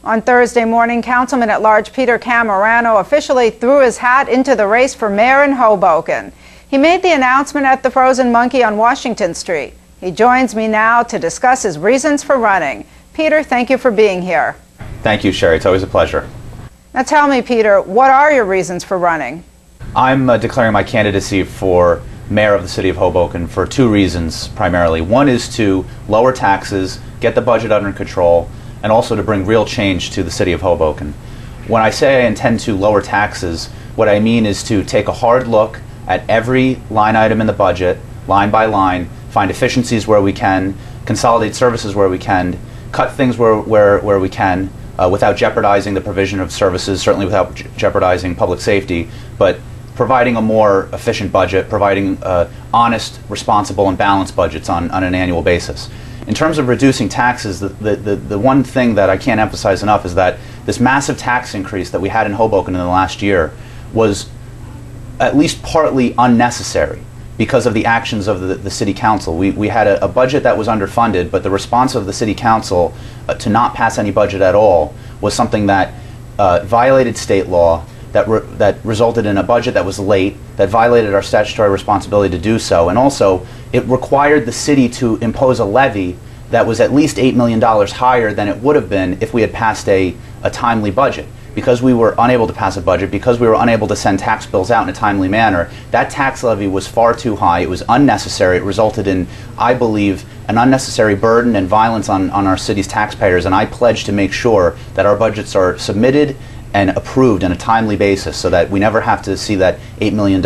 On Thursday morning, Councilman-at-Large Peter Cammarano officially threw his hat into the race for mayor in Hoboken. He made the announcement at the Frozen Monkey on Washington Street. He joins me now to discuss his reasons for running. Peter, thank you for being here. Thank you, Sherry. It's always a pleasure. Now tell me, Peter, what are your reasons for running? I'm declaring my candidacy for mayor of the city of Hoboken for two reasons primarily. One is to lower taxes, get the budget under control, and also to bring real change to the city of Hoboken. When I say I intend to lower taxes, what I mean is to take a hard look at every line item in the budget, line by line, find efficiencies where we can, consolidate services where we can, cut things where we can, without jeopardizing the provision of services, certainly without jeopardizing public safety, but providing a more efficient budget, providing honest, responsible, and balanced budgets on an annual basis. In terms of reducing taxes, the one thing that I can't emphasize enough is that this massive tax increase that we had in Hoboken in the last year was at least partly unnecessary because of the actions of the City Council. We had a budget that was underfunded, but the response of the City Council to not pass any budget at all was something that violated state law, that resulted in a budget that was late, that violated our statutory responsibility to do so, and also it required the city to impose a levy that was at least $8 million higher than it would have been if we had passed a timely budget. Because we were unable to pass a budget, because we were unable to send tax bills out in a timely manner, that tax levy was far too high. It was unnecessary. It resulted in, I believe, an unnecessary burden and violence on our city's taxpayers, and I pledge to make sure that our budgets are submitted and approved on a timely basis so that we never have to see that $8 million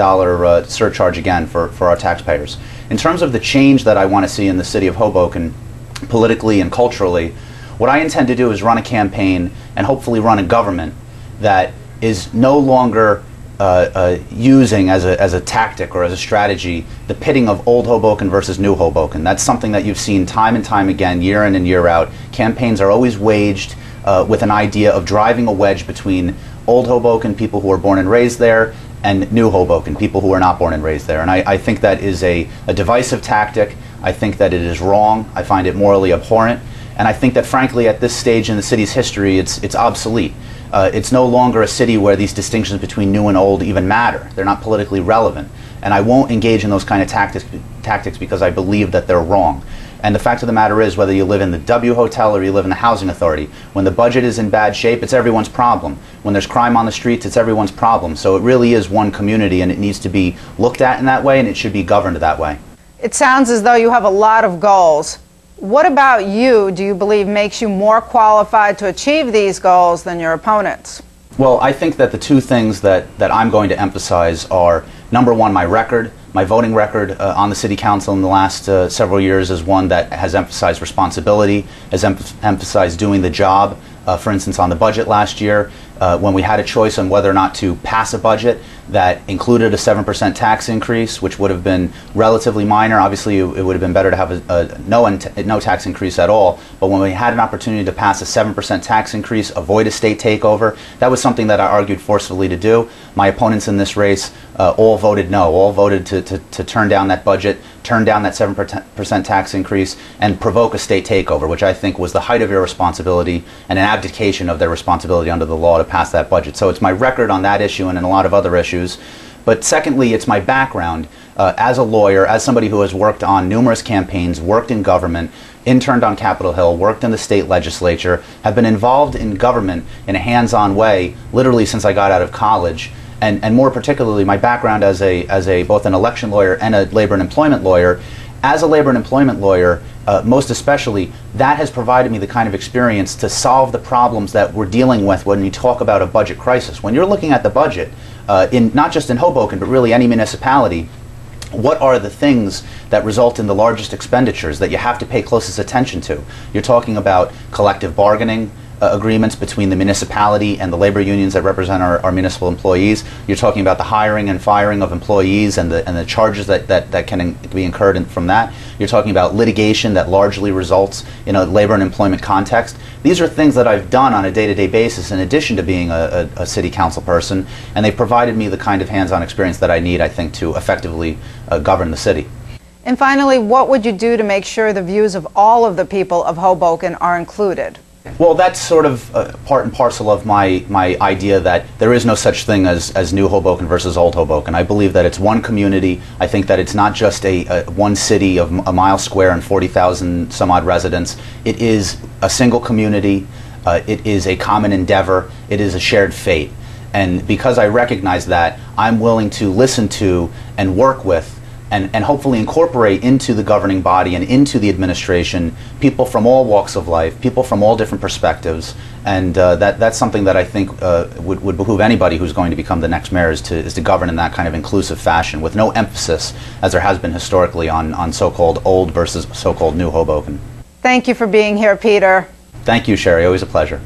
surcharge again for our taxpayers. In terms of the change that I want to see in the city of Hoboken, politically and culturally, what I intend to do is run a campaign and hopefully run a government that is no longer using as a tactic or as a strategy the pitting of old Hoboken versus new Hoboken. That's something that you've seen time and time again, year in and year out. Campaigns are always waged with an idea of driving a wedge between old Hoboken, people who are born and raised there, and new Hoboken, people who are not born and raised there. And I think that is a divisive tactic. I think that it is wrong. I find it morally abhorrent. And I think that, frankly, at this stage in the city's history, it's obsolete. It's no longer a city where these distinctions between new and old even matter. They're not politically relevant. And I won't engage in those kind of tactics because I believe that they're wrong. And the fact of the matter is, whether you live in the W Hotel or you live in the Housing Authority, when the budget is in bad shape, it's everyone's problem. When there's crime on the streets, it's everyone's problem. So it really is one community, and it needs to be looked at in that way, and it should be governed that way. It sounds as though you have a lot of goals. What about you do you believe makes you more qualified to achieve these goals than your opponents? Well, I think that the two things that I'm going to emphasize are, number one, my record. My voting record on the City Council in the last several years is one that has emphasized responsibility, has emphasized doing the job. For instance, on the budget last year, when we had a choice on whether or not to pass a budget that included a 7% tax increase, which would have been relatively minor. Obviously, it would have been better to have no tax increase at all. But when we had an opportunity to pass a 7% tax increase, avoid a state takeover, that was something that I argued forcefully to do. My opponents in this race all voted no, all voted to turn down that budget, turn down that 7% tax increase, and provoke a state takeover, which I think was the height of irresponsibility and an abdication of their responsibility under the law to pass that budget. So it's my record on that issue and in a lot of other issues. But secondly, it's my background as a lawyer, as somebody who has worked on numerous campaigns, worked in government, interned on Capitol Hill, worked in the state legislature, have been involved in government in a hands-on way literally since I got out of college. And more particularly, my background as both an election lawyer and a labor and employment lawyer. As a labor and employment lawyer, most especially, that has provided me the kind of experience to solve the problems that we're dealing with when we talk about a budget crisis. When you're looking at the budget, not just in Hoboken, but really any municipality, what are the things that result in the largest expenditures that you have to pay closest attention to? You're talking about collective bargaining agreements between the municipality and the labor unions that represent our municipal employees. You're talking about the hiring and firing of employees and the charges that can be incurred from that. You're talking about litigation that largely results in a labor and employment context. These are things that I've done on a day-to-day basis in addition to being a city council person, and they've provided me the kind of hands-on experience that I need, I think, to effectively govern the city. And finally, what would you do to make sure the views of all of the people of Hoboken are included? Well, that's sort of part and parcel of my idea that there is no such thing as New Hoboken versus Old Hoboken. I believe that it's one community. I think that it's not just one city of a mile square and 40,000 some odd residents. It is a single community. It is a common endeavor. It is a shared fate. And because I recognize that, I'm willing to listen to and work with and hopefully incorporate into the governing body and into the administration people from all walks of life, people from all different perspectives, and that's something that I think would behoove anybody who's going to become the next mayor is to govern in that kind of inclusive fashion with no emphasis, as there has been historically, on so-called old versus so-called new Hoboken. Thank you for being here, Peter. Thank you, Sherry. Always a pleasure.